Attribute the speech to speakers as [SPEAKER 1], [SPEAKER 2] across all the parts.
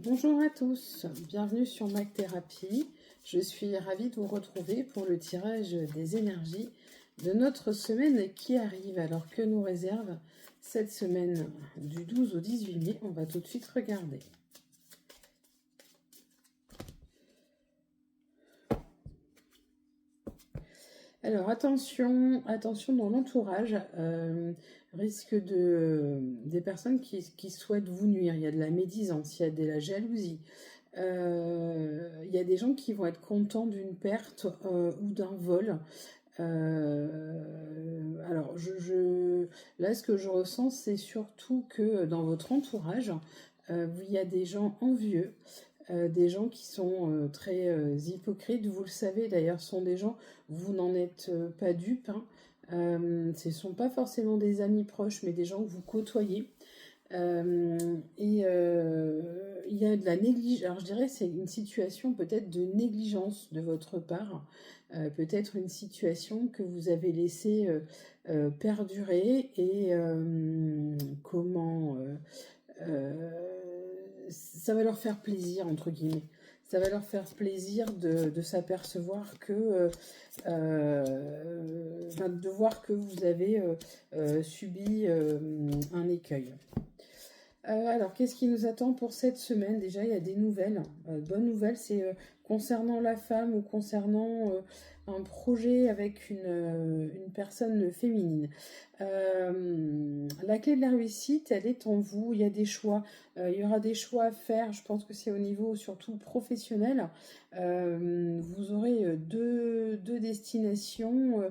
[SPEAKER 1] Bonjour à tous, bienvenue sur Mac Thérapie. Je suis ravie de vous retrouver pour le tirage des énergies de notre semaine qui arrive. Alors que nous réserve cette semaine du 12 au 18 mai? On va tout de suite regarder. Alors attention dans l'entourage, risque des personnes qui souhaitent vous nuire. Il y a de la médisance, il y a de la jalousie. Il y a des gens qui vont être contents d'une perte ou d'un vol. Alors, là, ce que je ressens, c'est surtout que dans votre entourage, il y a des gens envieux, des gens qui sont très hypocrites. Vous le savez, d'ailleurs, ce sont des gens, vous n'en êtes pas dupes, hein. Ce ne sont pas forcément des amis proches, mais des gens que vous côtoyez. Il y a de la négligence. Alors je dirais c'est une situation peut-être de négligence de votre part, peut-être une situation que vous avez laissé perdurer et ça va leur faire plaisir entre guillemets. Ça va leur faire plaisir de s'apercevoir que de voir que vous avez subi un écueil. Alors, qu'est-ce qui nous attend pour cette semaine? Déjà, il y a des nouvelles. Bonne nouvelle, c'est concernant la femme ou concernant un projet avec une personne féminine. La clé de la réussite, elle est en vous. Il y a des choix. Il y aura des choix à faire. Je pense que c'est au niveau surtout professionnel. Vous aurez deux destinations.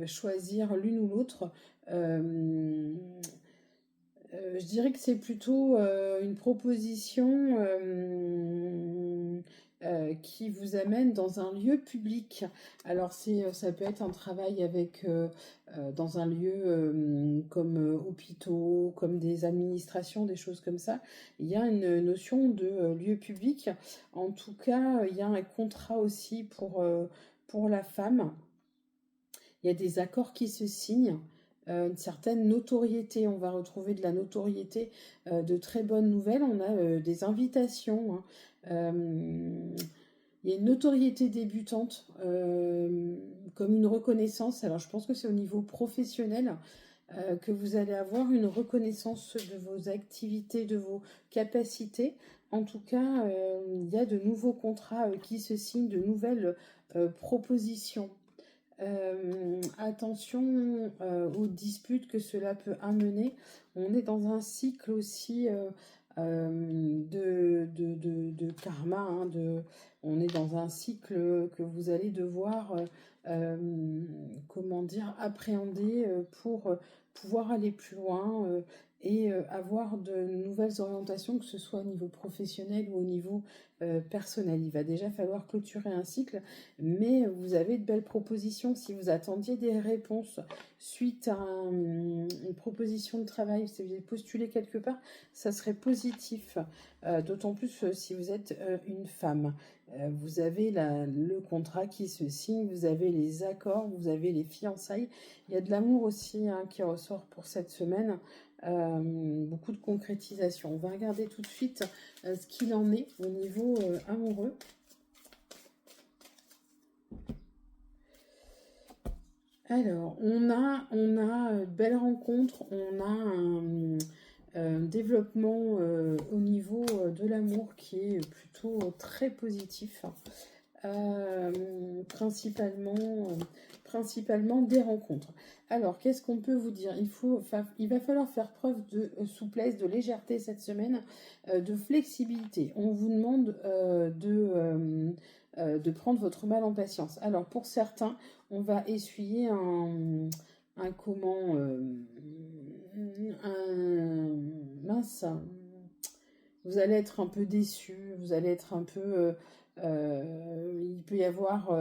[SPEAKER 1] Choisir l'une ou l'autre. Je dirais que c'est plutôt une proposition qui vous amène dans un lieu public. Alors ça peut être un travail dans un lieu comme hôpitaux, comme des administrations, des choses comme ça. Il y a une notion de lieu public. En tout cas, il y a un contrat aussi pour la femme. Il y a des accords qui se signent. Une certaine notoriété, on va retrouver de la notoriété, de très bonnes nouvelles, on a des invitations, hein. Il y a une notoriété débutante, comme une reconnaissance. Alors je pense que c'est au niveau professionnel que vous allez avoir une reconnaissance de vos activités, de vos capacités. En tout cas, il y a de nouveaux contrats qui se signent, de nouvelles propositions. Attention aux disputes que cela peut amener. On est dans un cycle aussi de karma, hein, on est dans un cycle que vous allez devoir appréhender pour pouvoir aller plus loin et avoir de nouvelles orientations, que ce soit au niveau professionnel ou au niveau personnel. Il va déjà falloir clôturer un cycle, mais vous avez de belles propositions. Si vous attendiez des réponses suite à une proposition de travail, si vous avez postulé quelque part, ça serait positif. D'autant plus si vous êtes une femme. Vous avez le contrat qui se signe, vous avez les accords, vous avez les fiançailles. Il y a de l'amour aussi, hein, qui ressort pour cette semaine. Beaucoup de concrétisation. On va regarder tout de suite ce qu'il en est au niveau amoureux. Alors, on a belle rencontre, on a un développement au niveau de l'amour qui est plutôt très positif. Principalement des rencontres. Alors, qu'est-ce qu'on peut vous dire? Il va falloir faire preuve de souplesse, de légèreté cette semaine, de flexibilité. On vous demande de prendre votre mal en patience. Alors, pour certains, on va essuyer mince. Vous allez être un peu déçu, vous allez être un peu... il peut y avoir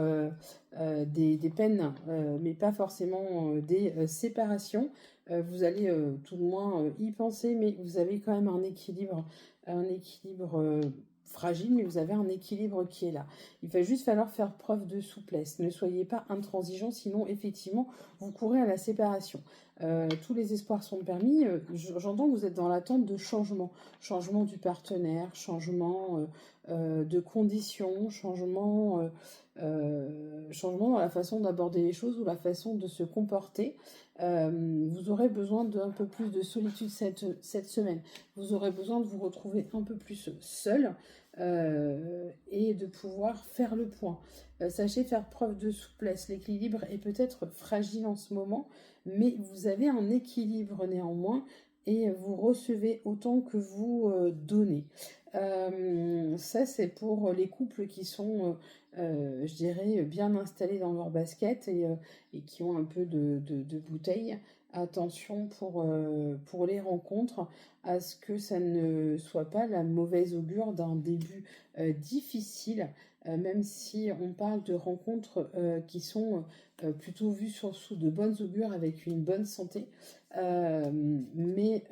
[SPEAKER 1] des peines, mais pas forcément des séparations. Vous allez tout le moins y penser, mais vous avez quand même un équilibre fragile, mais vous avez un équilibre qui est là. Il va juste falloir faire preuve de souplesse. Ne soyez pas intransigeant, sinon effectivement, vous courez à la séparation. tous les espoirs sont permis. J'entends que vous êtes dans l'attente de changement. Changement du partenaire, changement de conditions, changement dans la façon d'aborder les choses ou la façon de se comporter. Vous aurez besoin d'un peu plus de solitude cette semaine. Vous aurez besoin de vous retrouver un peu plus seul et de pouvoir faire le point. Sachez faire preuve de souplesse. L'équilibre est peut-être fragile en ce moment, mais vous avez un équilibre néanmoins et vous recevez autant que vous donnez. Ça, c'est pour les couples qui sont, je dirais, bien installés dans leur basket et qui ont un peu de bouteille. Attention pour les rencontres, à ce que ça ne soit pas la mauvaise augure d'un début difficile, même si on parle de rencontres qui sont plutôt vues sous de bonnes augures avec une bonne santé. Mais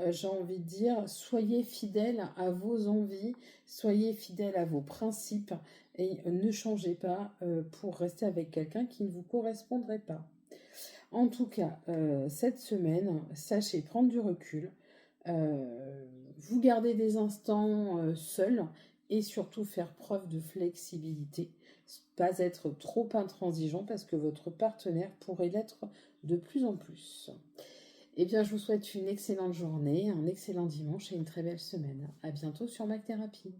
[SPEAKER 1] j'ai envie de dire, soyez fidèles à vos envies, soyez fidèles à vos principes et ne changez pas pour rester avec quelqu'un qui ne vous correspondrait pas. En tout cas, cette semaine, sachez prendre du recul, vous garder des instants seuls et surtout faire preuve de flexibilité, pas être trop intransigeant parce que votre partenaire pourrait l'être de plus en plus. Eh bien, je vous souhaite une excellente journée, un excellent dimanche et une très belle semaine. À bientôt sur Mac Thérapie.